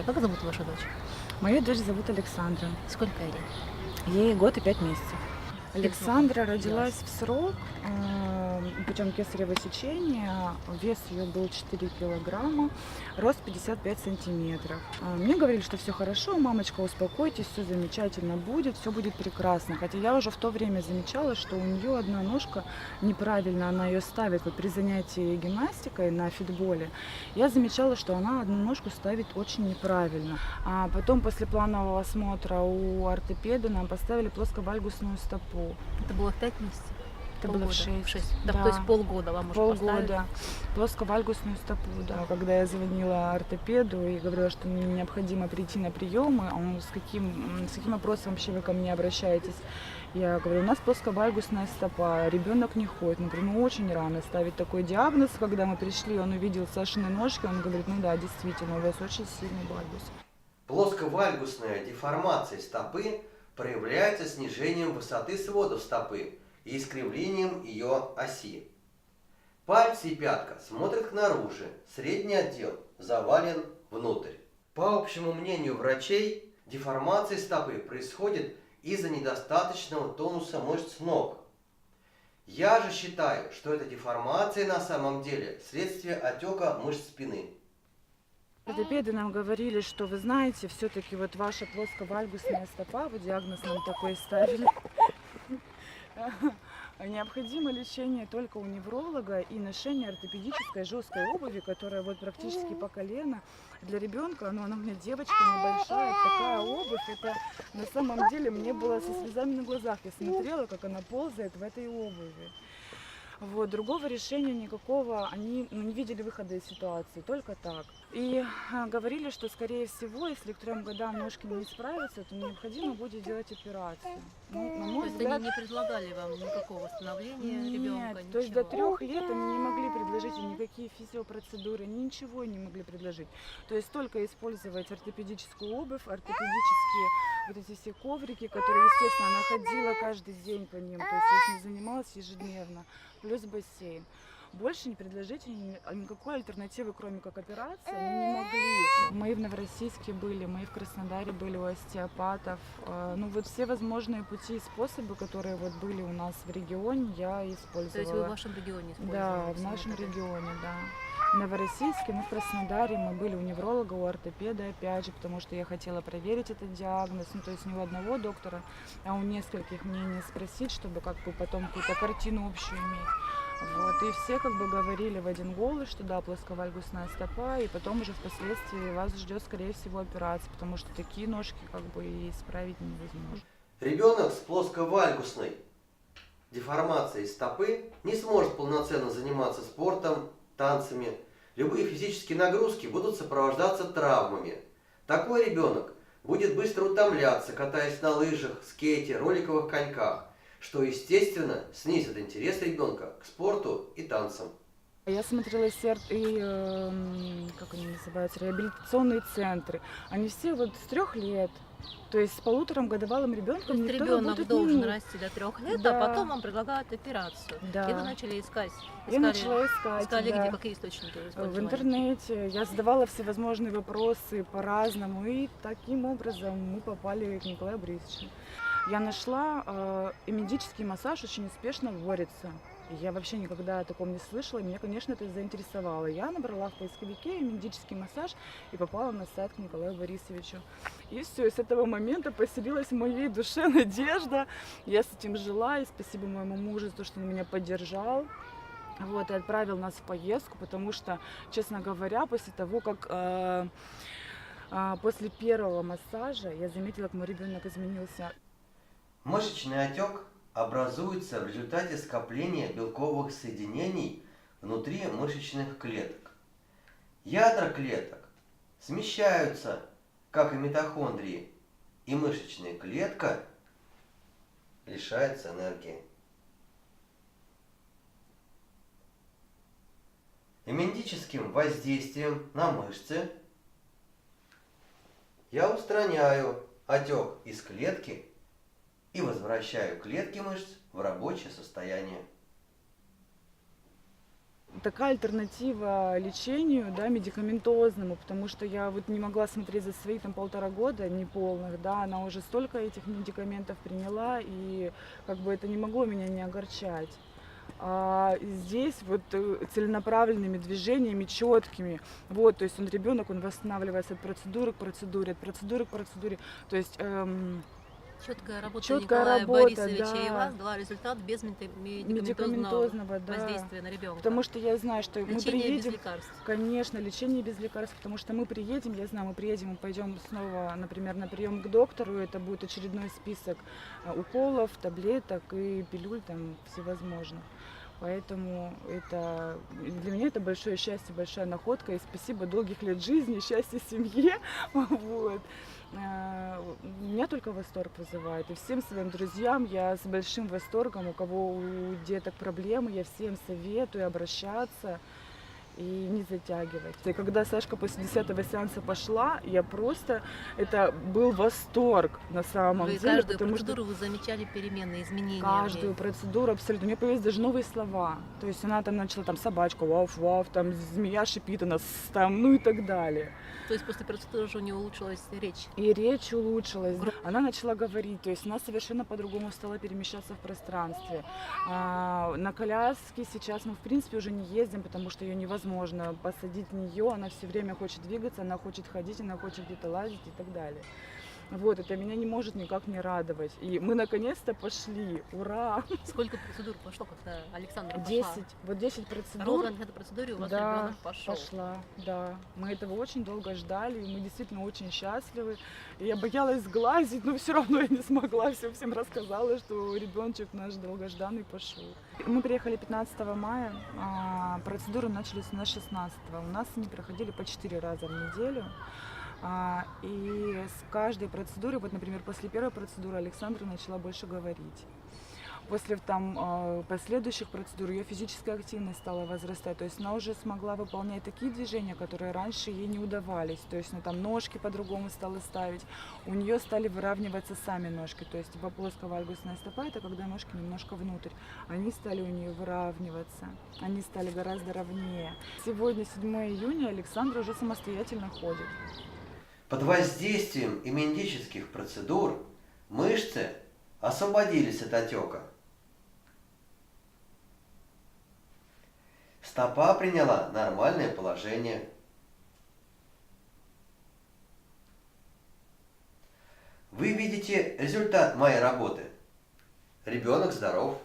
Как зовут вашу дочь? Мою дочь зовут Александра. Сколько ей лет? Ей год и 5 месяцев. Как сроком Александра родилась родилась? в срок путем кесарево сечения. Вес ее был 4 килограмма, рост 55 сантиметров. Мне говорили, что все хорошо, мамочка, успокойтесь, все замечательно будет, все будет прекрасно. Хотя я уже в то время замечала, что у нее одна ножка неправильно, она ее ставит. Вот при занятии гимнастикой на фитболе я замечала, что она одну ножку ставит очень неправильно. А потом после планового осмотра у ортопеда нам поставили плосковальгусную стопу. Это было в 5 месяцев? Это было в 6. 6. Да, то есть полгода вам уже поставили? Полгода. Плосковальгусную стопу, да. Когда я звонила ортопеду и говорила, что мне необходимо прийти на приемы, а он с каким вопросом вообще вы ко мне обращаетесь? Я говорю, у нас плосковальгусная стопа, ребенок не ходит. Мы говорим, ну очень рано ставить такой диагноз. Когда мы пришли, он увидел Сашины ножки, он говорит, ну да, действительно, у вас очень сильный вальгус. Плосковальгусная деформация стопы проявляется снижением высоты сводов стопы и искривлением ее оси. Пальцы и пятка смотрят к наружу, средний отдел завален внутрь. По общему мнению врачей, деформация стопы происходит из-за недостаточного тонуса мышц ног. Я же считаю, что эта деформация на самом деле следствие отека мышц спины. Ортопеды нам говорили, что вы знаете, все-таки вот ваша плосковальгусная стопа, вот диагноз нам такой ставили, необходимо лечение только у невролога и ношение ортопедической жесткой обуви, которая вот практически по колено. Для ребенка, ну она у меня девочка небольшая, такая обувь, это на самом деле мне было со слезами на глазах. Я смотрела, как она ползает в этой обуви. Вот, другого решения никакого, они не видели выхода из ситуации, только так. И говорили, что, скорее всего, если к 3 годам ножки не справятся, то необходимо будет делать операцию. Ну, на мой То есть взгляд, они не предлагали вам никакого восстановления ребенка? нет, то есть до 3 лет они не могли предложить никакие физиопроцедуры, ничего не могли предложить. То есть только использовать ортопедическую обувь, ортопедические вот эти все коврики, которые, естественно, она ходила каждый день по ним, то есть я с ней занималась ежедневно, плюс бассейн. Больше не предложить никакой альтернативы, кроме как операции, они не могли. Мы в Новороссийске были, мы в Краснодаре были у остеопатов. Ну вот все возможные пути и способы, которые вот были у нас в регионе, я использовала. То есть вы в вашем регионе использовали? Да, в нашем регионе, да. В Новороссийске, мы в Краснодаре, мы были у невролога, у ортопеда, опять же, потому что я хотела проверить этот диагноз, ну то есть не у одного доктора, а у нескольких мнений спросить, чтобы как бы потом какую-то картину общую иметь. Вот, и все как бы говорили в один голос, что да, плосковальгусная стопа, и потом уже впоследствии вас ждет, скорее всего, операция, потому что такие ножки как бы и исправить невозможно. Ребенок с плосковальгусной деформацией стопы не сможет полноценно заниматься спортом, танцами. Любые физические нагрузки будут сопровождаться травмами. Такой ребенок будет быстро утомляться, катаясь на лыжах, скейте, роликовых коньках, что, естественно, снизит интерес ребенка к спорту и танцам. Я смотрела как они называются, реабилитационные центры. Они все вот с 3 лет. То есть с 1,5-годовалым ребенком никто никто ребенок работать должен не может. расти до 3 лет, Да. а потом вам предлагают операцию. Да. И вы начали искать. Я начала искать, Искали да. где, какие источники вы использовали? В интернете. Я задавала всевозможные вопросы по-разному. И таким образом мы попали к Николаю Борисовичу. Я нашла, и медический массаж очень успешно борется. Я вообще никогда о таком не слышала, и меня, конечно, это заинтересовало. Я набрала в поисковике медический массаж и попала на сайт к Николаю Борисовичу. И все, и с этого момента поселилась в моей душе надежда. Я с этим жила, и спасибо моему мужу за то, что он меня поддержал. Вот, и отправил нас в поездку, потому что, честно говоря, после того, как после первого массажа я заметила, как мой ребенок изменился. Мышечный отек образуется в результате скопления белковых соединений внутри мышечных клеток. Ядра клеток смещаются, как и митохондрии, и мышечная клетка лишается энергии. Эмендическим воздействием на мышцы я устраняю отек из клетки и возвращаю клетки мышц в рабочее состояние. такая альтернатива лечению, да, медикаментозному, потому что я вот не могла смотреть за свои там 1,5 года неполных, да, она уже столько этих медикаментов приняла, и как бы это не могло меня не огорчать. А здесь вот целенаправленными движениями, четкими, вот, то есть ребенок, он восстанавливается от процедуры к процедуре, от процедуры к процедуре, то есть Четкая работа четкая Николая работа, Борисовича и да, вас дала результат без медикаментозного медикаментозного, да. воздействия на ребенка. Потому что я знаю, что мы Лечение без приедем, лекарств. конечно, лечение без лекарств, потому что мы приедем, я знаю, мы приедем и пойдем снова, например, на прием к доктору, это будет очередной список уколов, таблеток и пилюль там всевозможных. Поэтому это для меня это большое счастье, большая находка. И спасибо долгих лет жизни, счастья семье. Вот. Меня только восторг вызывает. И всем своим друзьям я с большим восторгом, у кого у деток проблемы, я всем советую обращаться и не затягивать. И когда Сашка после 10-го сеанса пошла, я просто, это был восторг на самом Вы деле. каждую процедуру вы замечали переменные, изменения. Каждую процедуру абсолютно. У меня появились даже новые слова. То есть она там начала там собачка, ваф-ваф, там змея шипит, она там, ну и так далее. То есть после процедуры уже у нее улучшилась речь. И речь улучшилась. Она начала говорить, то есть она совершенно по-другому стала перемещаться в пространстве. На коляске сейчас мы в принципе уже не ездим, потому что ее невозможно посадить в нее. Она все время хочет двигаться, она хочет ходить, она хочет где-то лазить и так далее. Вот, это меня не может никак не радовать. И мы наконец-то пошли. Ура! Сколько процедур пошло, когда Александра пошла? 10. Вот 10 процедур. Ровно на этой процедуре у вас Да, ребенок пошел. пошла, да. Мы этого очень долго ждали, и мы действительно очень счастливы. И я боялась сглазить, но все равно я не смогла. Всем рассказала, что ребеночек наш долгожданный пошел. Мы приехали 15 мая, а процедуры начались на 16. У нас они проходили по 4 раза в неделю. И с каждой процедуры, вот, например, после первой процедуры Александра начала больше говорить. После последующих процедур ее физическая активность стала возрастать, то есть она уже смогла выполнять такие движения, которые раньше ей не удавались, то есть она там ножки по-другому стала ставить, у нее стали выравниваться сами ножки, то есть типа плосковальгусная стопа, это когда ножки немножко внутрь, они стали у нее выравниваться, они стали гораздо ровнее. Сегодня 7 июня Александра уже самостоятельно ходит. Под воздействием эмендических процедур мышцы освободились от отека. Стопа приняла нормальное положение. Вы видите результат моей работы. Ребенок здоров.